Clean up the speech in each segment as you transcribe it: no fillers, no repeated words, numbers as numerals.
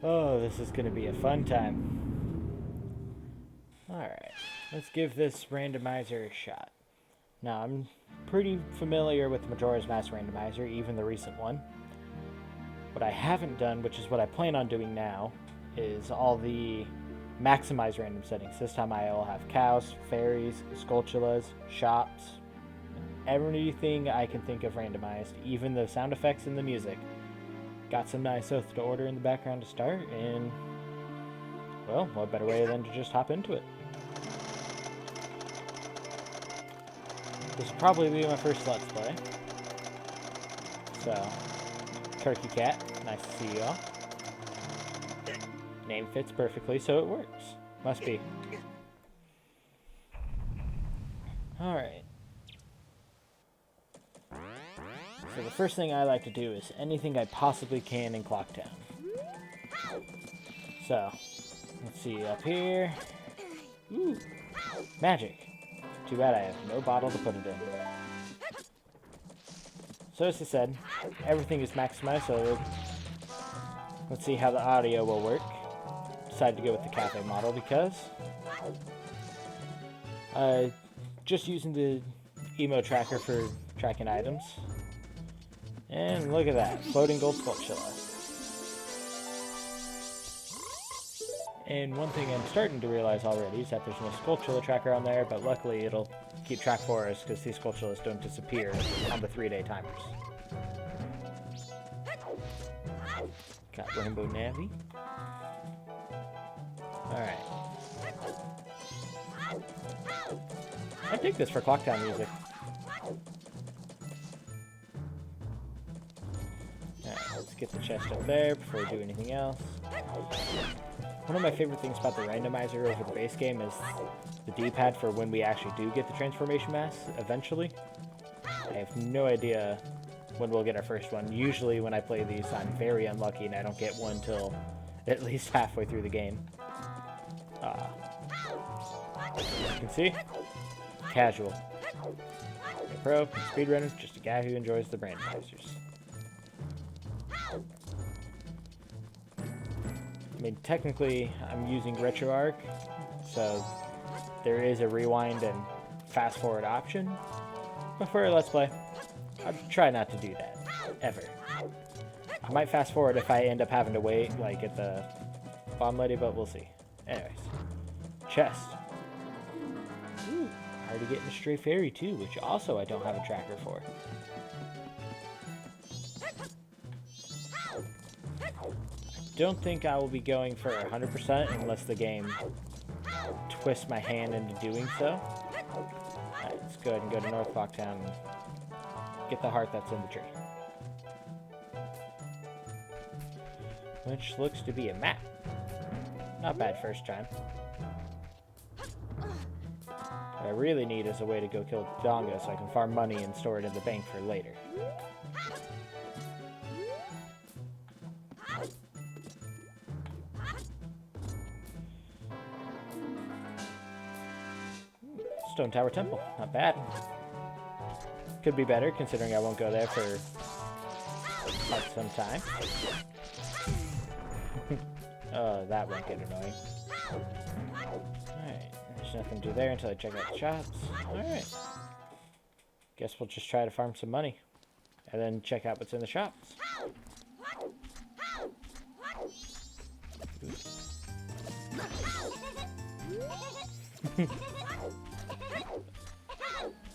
Oh, this is going to be a fun time. Alright, let's give this randomizer a shot. Now, I'm pretty familiar with Majora's Mask Randomizer, even the recent one. What I haven't done, which is what I plan on doing now, is all the maximize random settings. This time I'll have cows, fairies, skulltulas, shops, everything I can think of randomized, even the sound effects and the music. Got some nice oath to order in the background to start, and, well, what better way than to just hop into it. This will probably be my first Let's Play. So, Turkey Cat, nice to see you all. Name fits perfectly, so it works. Must be. Alright. So the first thing I like to do is anything I possibly can in Clocktown. So, let's see, up here. Ooh, magic. Too bad I have no bottle to put it in. So as I said, everything is maximized, so let's see how the audio will work. Decided to go with the cafe model because just using the emo tracker for tracking items. And look at that, floating gold skulltula. And one thing I'm starting to realize already is that there's no skulltula tracker on there, but luckily it'll keep track for us because these skulltulas don't disappear on the 3-day timers. Got Rainbow Navi. Alright. I dig this for Clocktown music. Alright, let's get the chest up there before we do anything else. One of my favorite things about the randomizer over the base game is the D-pad for when we actually do get the transformation mask eventually. I have no idea when we'll get our first one. Usually when I play these, I'm very unlucky and I don't get one till at least halfway through the game. As you can see, casual. A pro, speedrunner, just a guy who enjoys the randomizers. I mean, technically, I'm using RetroArch, so there is a rewind and fast forward option. But for a Let's Play, I'd try not to do that, ever. I might fast forward if I end up having to wait, like, at the bomb lady, but we'll see. Anyways, chest. Ooh, already getting a stray fairy too, which also I don't have a tracker for. Don't think I will be going for 100% unless the game twists my hand into doing so. Alright, let's go ahead and go to North Clocktown and get the heart that's in the tree. Which looks to be a map. Not bad first time. What I really need is a way to go kill Dongo so I can farm money and store it in the bank for later. Stone Tower Temple, not bad. Could be better, considering I won't go there for quite some time. Oh, that won't get annoying. Alright, there's nothing to do there until I check out the shops. Alright. Guess we'll just try to farm some money. And then check out what's in the shops.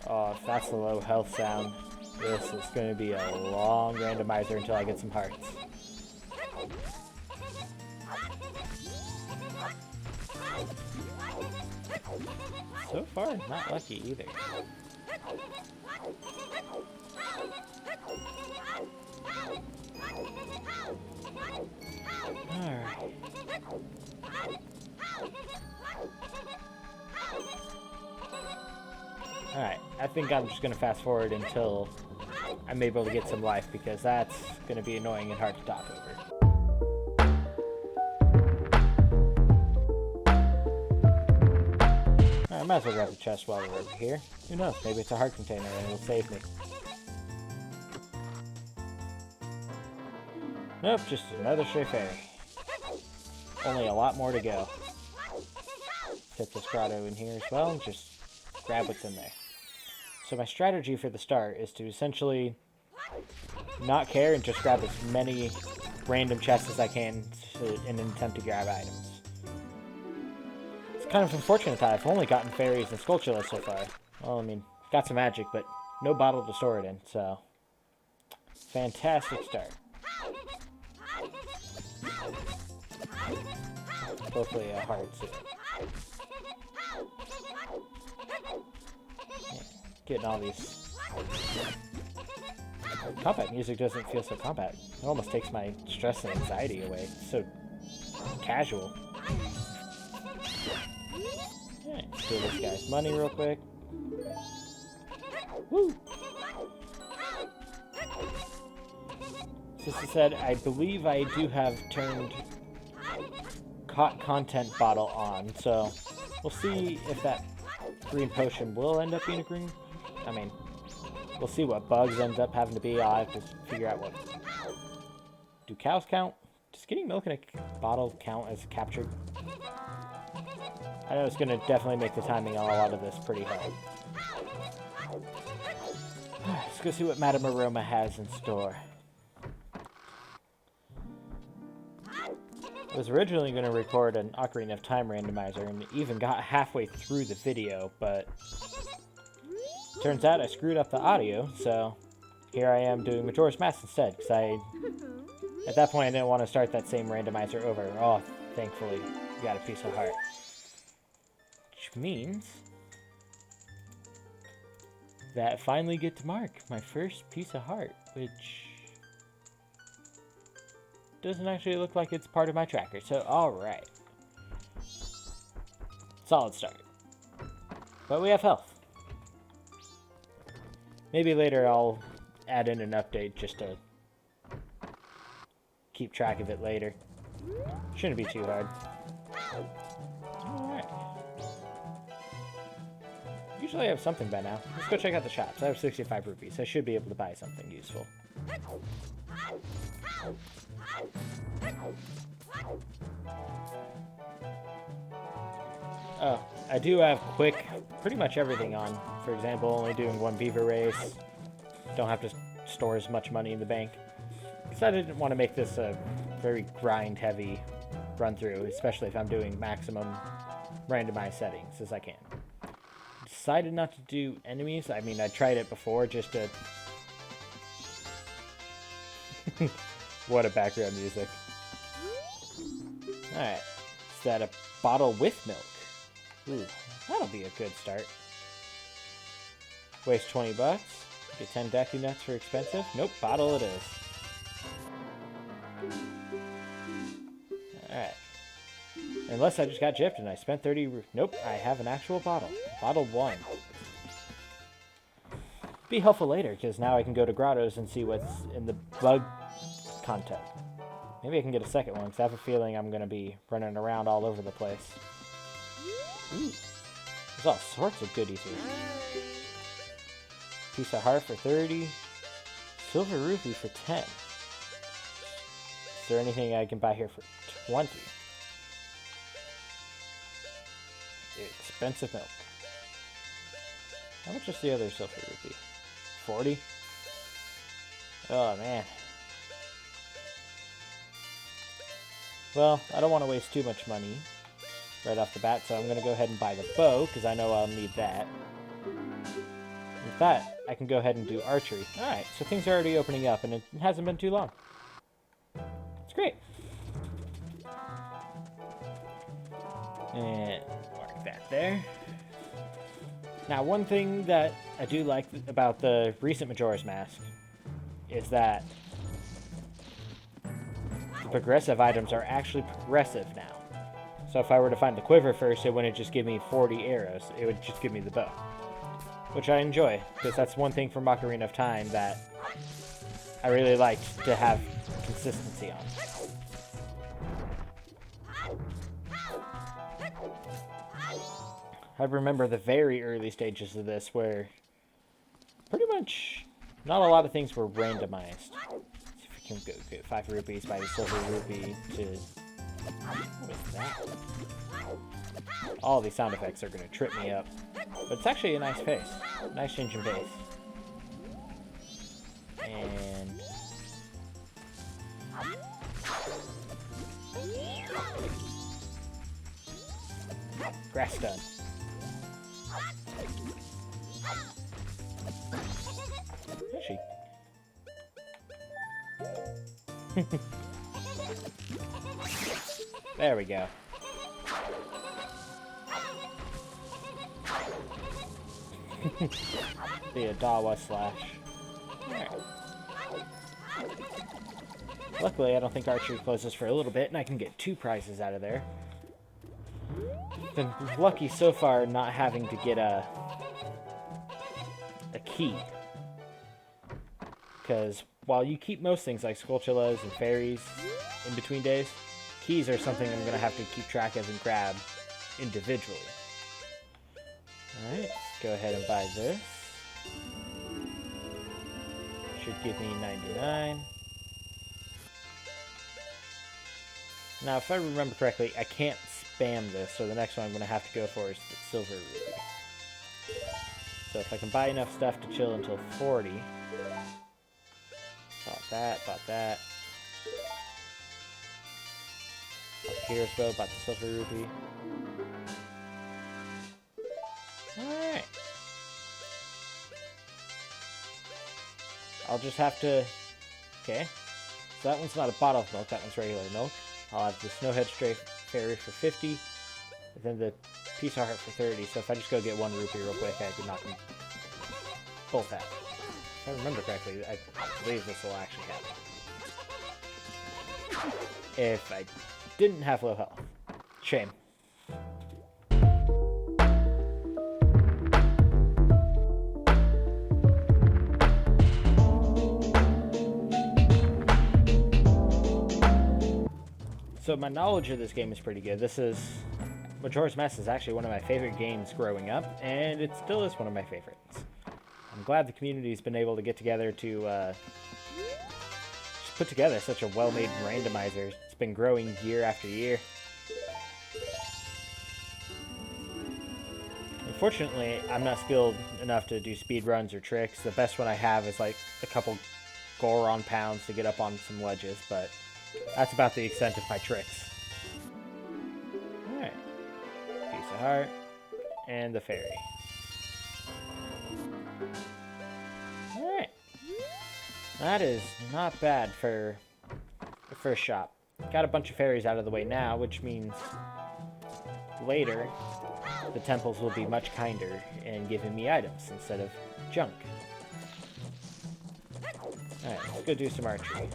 Oh, if that's a low health sound, this is going to be a long randomizer until I get some hearts. So far, not lucky either. Alright. Alright, I think I'm just going to fast forward until I'm able to get some life, because that's going to be annoying and hard to talk over. Alright, I might as well grab the chest while we're over here. Who knows, maybe it's a heart container and it'll save me. Nope, just another stray fairy. Only a lot more to go. Put this grotto in here as well and just grab what's in there. So my strategy for the start is to essentially not care and just grab as many random chests as I can in an attempt to grab items. It's kind of unfortunate that I've only gotten fairies and skulltula so far. Well, I mean, got some magic, but no bottle to store it in, so fantastic start. Hopefully a heart soon. Yeah, getting all these. Combat music doesn't feel so combat. It almost takes my stress and anxiety away. It's so casual. Alright, let's steal this guy's money real quick. Woo! As I said, I believe I do have turned content bottle on, so we'll see if that green potion will end up being a green. I mean, we'll see what bugs ends up having to be. I'll have to figure out what. Do cows count? Does getting milk in a bottle count as captured? I know it's going to definitely make the timing on a lot of this pretty hard. Let's go see what Madame Aroma has in store. I was originally going to record an Ocarina of Time randomizer and even got halfway through the video, but turns out I screwed up the audio, so here I am doing Majora's Mask instead, because at that point I didn't want to start that same randomizer over. Oh, thankfully, we got a piece of heart. Which means that I finally get to mark my first piece of heart, which doesn't actually look like it's part of my tracker, so alright. Solid start. But we have health. Maybe later I'll add in an update just to keep track of it later. Shouldn't be too hard. Alright. Usually I have something by now. Let's go check out the shops. I have 65 rupees. I should be able to buy something useful. Oh, I do have quick, pretty much everything on. For example, only doing one beaver race. Don't have to store as much money in the bank. Because I didn't want to make this a very grind-heavy run-through, especially if I'm doing maximum randomized settings as I can. Decided not to do enemies. I mean, I tried it before just to... What a background music. Alright. Is that a bottle with milk? Ooh, that'll be a good start. Waste 20 bucks. Get 10 Deku Nuts for expensive. Nope, bottle it is. Alright. Unless I just got gypped and I spent 30... Nope, I have an actual bottle. Bottle 1. Be helpful later, because now I can go to grottos and see what's in the bug content. Maybe I can get a second one, because I have a feeling I'm going to be running around all over the place. Ooh. There's all sorts of goodies here. Piece of heart for 30. Silver rupee for 10. Is there anything I can buy here for 20? Expensive milk. How much is the other silver rupee? 40? Oh, man. Well, I don't want to waste too much money right off the bat, so I'm going to go ahead and buy the bow, because I know I'll need that. With that, I can go ahead and do archery. Alright, so things are already opening up, and it hasn't been too long. It's great. And mark that there. Now, one thing that I do like about the recent Majora's Mask is that the progressive items are actually progressive now. So if I were to find the quiver first, it wouldn't just give me 40 arrows. It would just give me the bow. Which I enjoy, because that's one thing from Ocarina of Time that I really liked to have consistency on. I remember the very early stages of this where pretty much not a lot of things were randomized. If you can go get 5 rupees, buy the silver rupee to... What is that? All these sound effects are going to trip me up. But it's actually a nice face. Nice change in pace. And... grass done. Actually... There we go. The Adawa slash. Alright. Luckily, I don't think archery closes for a little bit, and I can get 2 prizes out of there. Been lucky so far not having to get a key. Because while you keep most things like skulltulas and fairies in between days, keys are something I'm going to have to keep track of and grab individually. Alright, let's go ahead and buy this. Should give me 99. Now, if I remember correctly, I can't spam this, so the next one I'm going to have to go for is the silver rupee. So if I can buy enough stuff to chill until 40... Bought that, bought that. Bought the hero's bow, bought the silver rupee. Alright. I'll just have to... Okay. So that one's not a bottle of milk, that one's regular milk. I'll have the Snowhead Stray Fairy for 50, and then the Peace Heart for 30. So if I just go get 1 rupee real quick, I can knock them both out. If I remember correctly, I believe this will actually happen. If I didn't have low health. Shame. So my knowledge of this game is pretty good. Majora's Mask is actually one of my favorite games growing up, and it still is one of my favorites. I'm glad the community's been able to get together to just put together such a well-made randomizer. It's been growing year after year. Unfortunately, I'm not skilled enough to do speed runs or tricks. The best one I have is like a couple Goron pounds to get up on some ledges, but that's about the extent of my tricks. Alright. Piece of heart. And the fairy. Alright. That is not bad for the first shop. Got a bunch of fairies out of the way now, which means later the temples will be much kinder and giving me items instead of junk. Alright, let's go do some archery.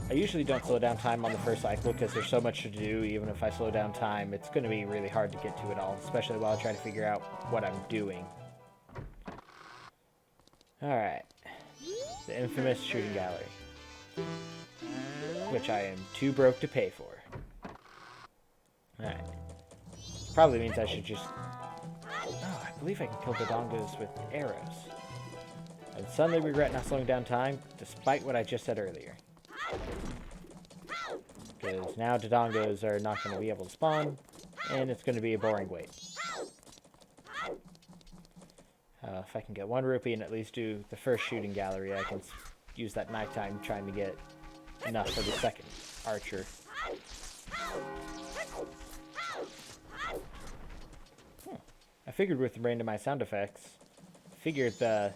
I usually don't slow down time on the first cycle because there's so much to do. Even if I slow down time, it's going to be really hard to get to it all, especially while I try to figure out what I'm doing. Alright. The infamous shooting gallery. Which I am too broke to pay for. Alright. Probably means I should just... Oh, I believe I can kill the dongos with arrows. I would suddenly regret not slowing down time, despite what I just said earlier. Because now Dodongos are not going to be able to spawn, and it's going to be a boring wait. If I can get 1 rupee and at least do the first shooting gallery, I can use that nighttime trying to get enough for the second archer. I figured with the randomized sound effects, the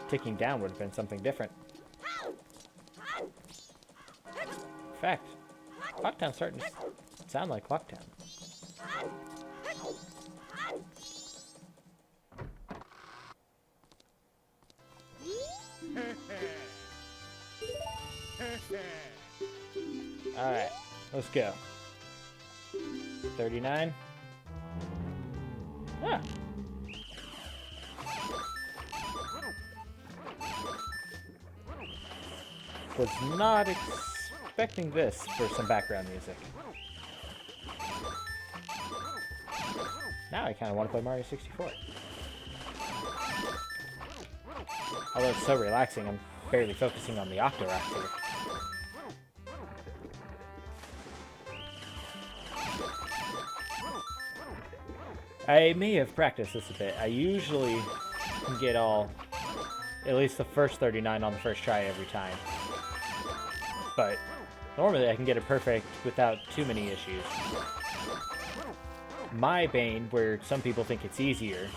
ticking down would have been something different. In fact, Clocktown's starting to sound like Clocktown. Alright, let's go. 39. Ah. Was not expecting this for some background music. Now I kind of want to play Mario 64. Although it's so relaxing, I'm barely focusing on the Octoraptor. I may have practiced this a bit. I usually can get at least the first 39 on the first try every time. But normally I can get it perfect without too many issues. My bane, where some people think it's easier,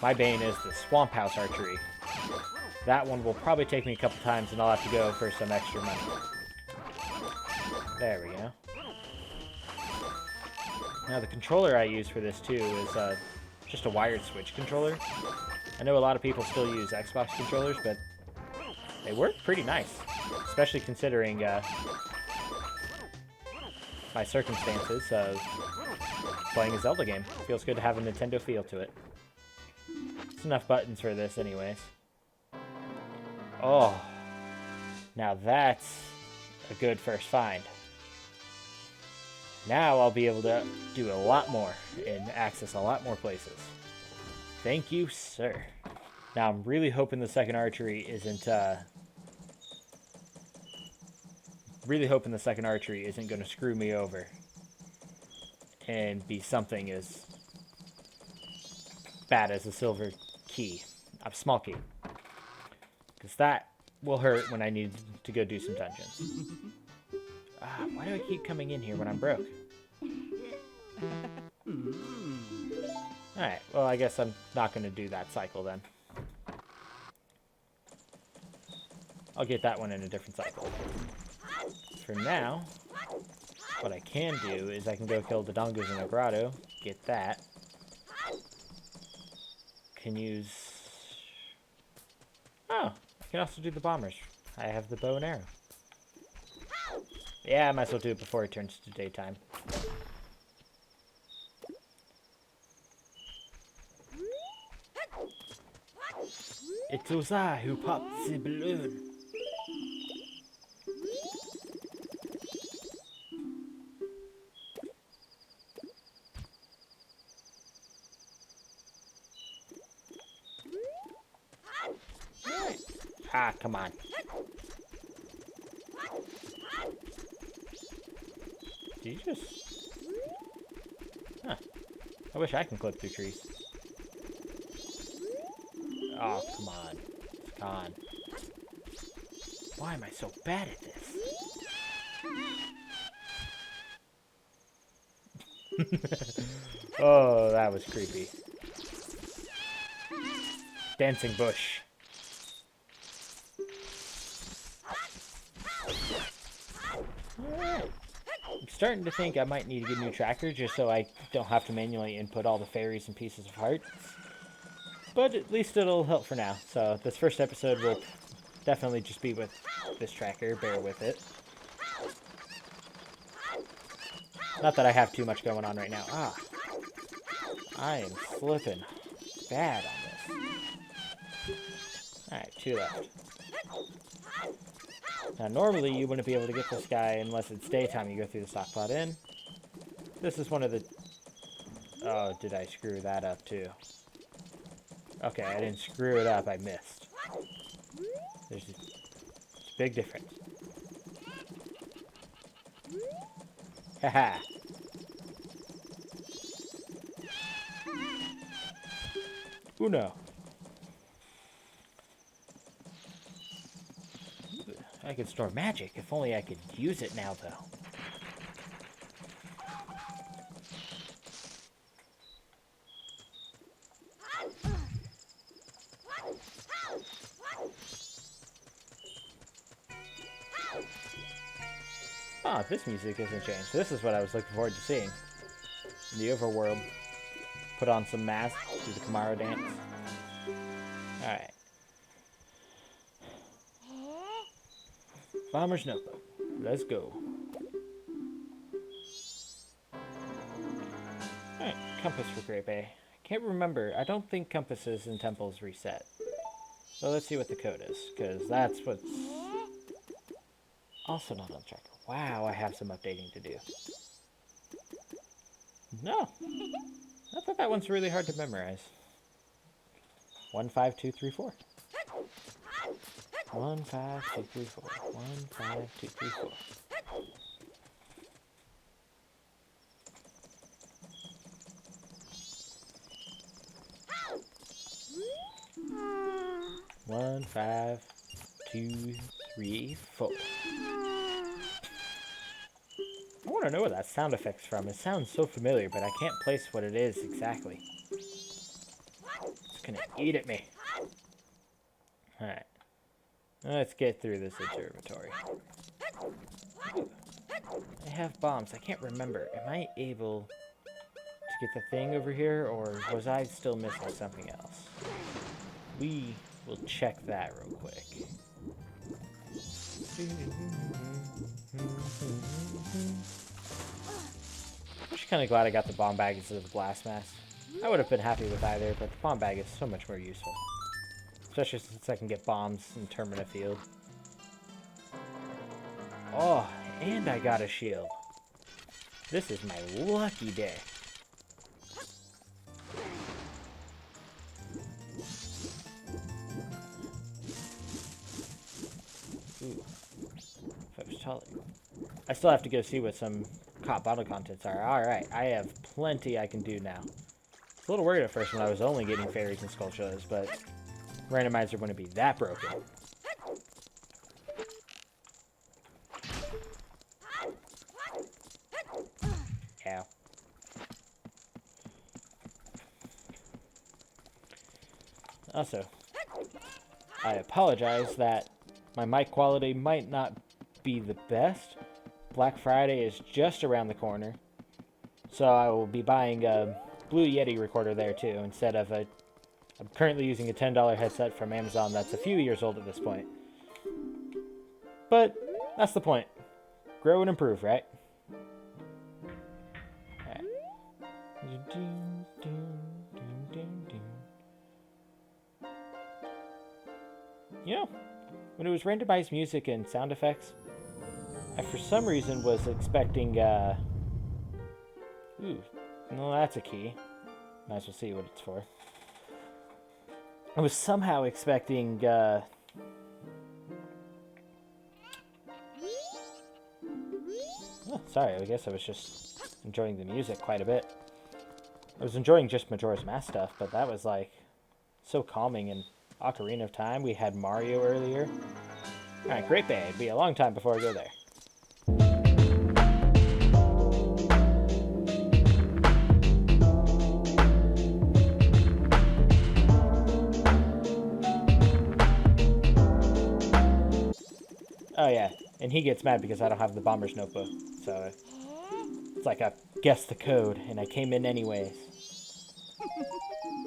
my bane is the Swamp House Archery. That one will probably take me a couple times and I'll have to go for some extra money. There we go. Now the controller I use for this too is just a wired switch controller. I know a lot of people still use Xbox controllers, but they work pretty nice, especially considering my circumstances of playing a Zelda game. Feels good to have a Nintendo feel to it. It's enough buttons for this anyways. Oh, now that's a good first find. Now I'll be able to do a lot more and access a lot more places. Thank you, sir. Now I'm really hoping the second archery isn't going to screw me over and be something as bad as a silver key, a small key, because that will hurt when I need to go do some dungeons. Why do I keep coming in here when I'm broke? Alright, well I guess I'm not going to do that cycle then. I'll get that one in a different cycle. For now, what I can do is I can go kill the Dongas in the grotto, get that. Can use... Oh, I can also do the bombers. I have the bow and arrow. Yeah, I might as well do it before it turns to daytime. It was I who popped the balloon. Ah, come on. Did you just... Huh. I wish I can clip through trees. Oh, come on. It's gone. Why am I so bad at this? Oh, that was creepy. Dancing bush. Alright. I'm starting to think I might need to get a new tracker just so I don't have to manually input all the fairies and pieces of hearts. But at least it'll help for now. So this first episode will definitely just be with this tracker. Bear with it. Not that I have too much going on right now. Ah. I am slipping bad on this. Alright, 2 left. Now normally you wouldn't be able to get this guy unless it's daytime. You go through the stockpot inn. This is one of the... Oh, did I screw that up too? Okay, I didn't screw it up, I missed. There's a big difference. Haha. Uno. I could store magic, if only I could use it now, though. Ah, this music isn't changed. This is what I was looking forward to seeing. In the overworld. Put on some masks, do the Kamaro dance. Alright. Bomber's Notebook. Let's go. Alright, compass for Grape A. I can't remember. I don't think compasses in temples reset. So let's see what the code is, because that's what's also not on tracker. Wow, I have some updating to do. No. I thought that one's really hard to memorize. 15234. 15234. 15234. 1, 5, 2, 3, 4. I want to know where that sound effect's from. It sounds so familiar, but I can't place what it is exactly. It's gonna eat at me. Alright. Let's get through this observatory. I have bombs. I can't remember. Am I able to get the thing over here, or was I still missing something else? We will check that real quick. I'm just kind of glad I got the bomb bag instead of the blast mask. I would have been happy with either, but the bomb bag is so much more useful. Especially since I can get bombs in Termina Field. Oh, and I got a shield. This is my lucky day. Ooh. If I was taller. I still have to go see what some bottle contents are. Alright, I have plenty I can do now. I was a little worried at first when I was only getting fairies and skulltulas, but Randomizer wouldn't be that broken. Ow. Also, I apologize that my mic quality might not be the best. Black Friday is just around the corner, so I will be buying a Blue Yeti recorder there too, instead of a... I'm currently using a $10 headset from Amazon that's a few years old at this point. But that's the point. Grow and improve, right? Alright. You know, when it was randomized music and sound effects, I for some reason was expecting, ooh, no, that's a key. Might as well see what it's for. I was somehow expecting, oh, sorry, I guess I was just enjoying the music quite a bit. I was enjoying just Majora's Mask stuff, but that was, like, so calming. And Ocarina of Time, we had Mario earlier. Alright, Great Bay. It'd be a long time before I go there. Oh yeah, and he gets mad because I don't have the Bomber's Notebook, so it's like I guessed the code, and I came in anyways.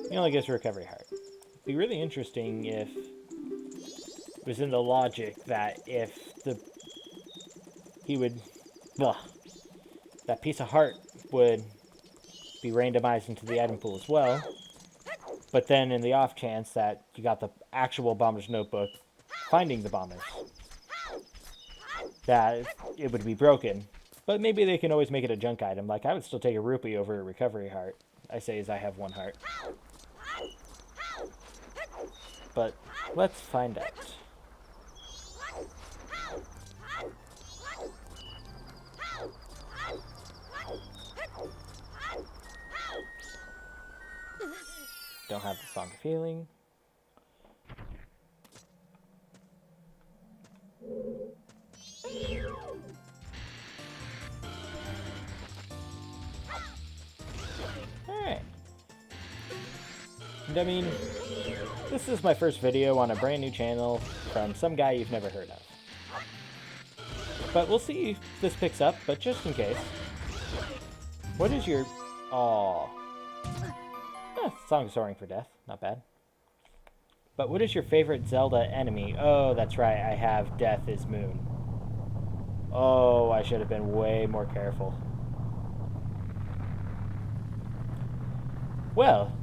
He only gets a recovery heart. It'd be really interesting if it was in the logic that if that piece of heart would be randomized into the item pool as well, but then in the off chance that you got the actual Bomber's Notebook, finding the bombers, that it would be broken. But maybe they can always make it a junk item. Like, I would still take a rupee over a recovery heart. I say as I have one heart. But let's find out. Don't have the Song of Healing. Alright. And I mean, this is my first video on a brand new channel from some guy you've never heard of. But we'll see if this picks up, but just in case. What is your... Aww. Song of Soaring for Death. Not bad. But what is your favorite Zelda enemy? Oh, that's right. I have Death is Moon. Oh, I should have been way more careful. Well,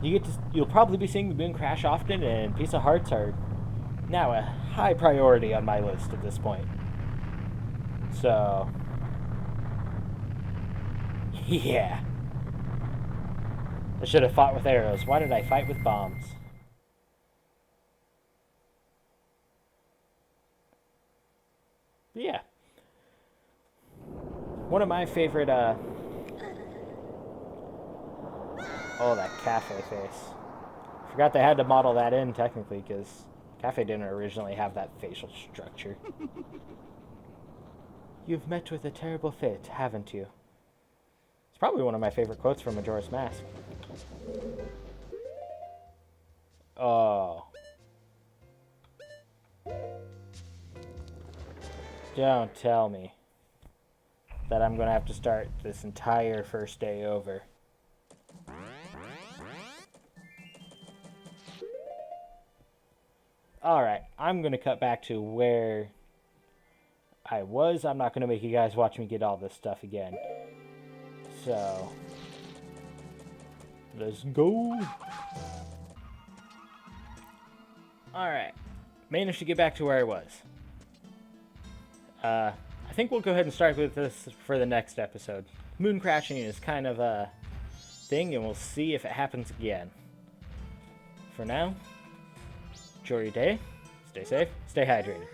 you'll probably be seeing the moon crash often, and Piece of Hearts are now a high priority on my list at this point. So, yeah. I should have fought with arrows. Why did I fight with bombs? But yeah. One of my favorite, oh, that cafe face. Forgot they had to model that in, technically, because Cafe didn't originally have that facial structure. You've met with a terrible fate, haven't you? It's probably one of my favorite quotes from Majora's Mask. Oh. Don't tell me that I'm going to have to start this entire first day over. Alright, I'm going to cut back to where I was. I'm not going to make you guys watch me get all this stuff again. So, let's go. Alright, managed to get back to where I was. I think we'll go ahead and start with this for the next episode. Moon crashing is kind of a thing, and we'll see if it happens again. For now, enjoy your day, stay safe, stay hydrated.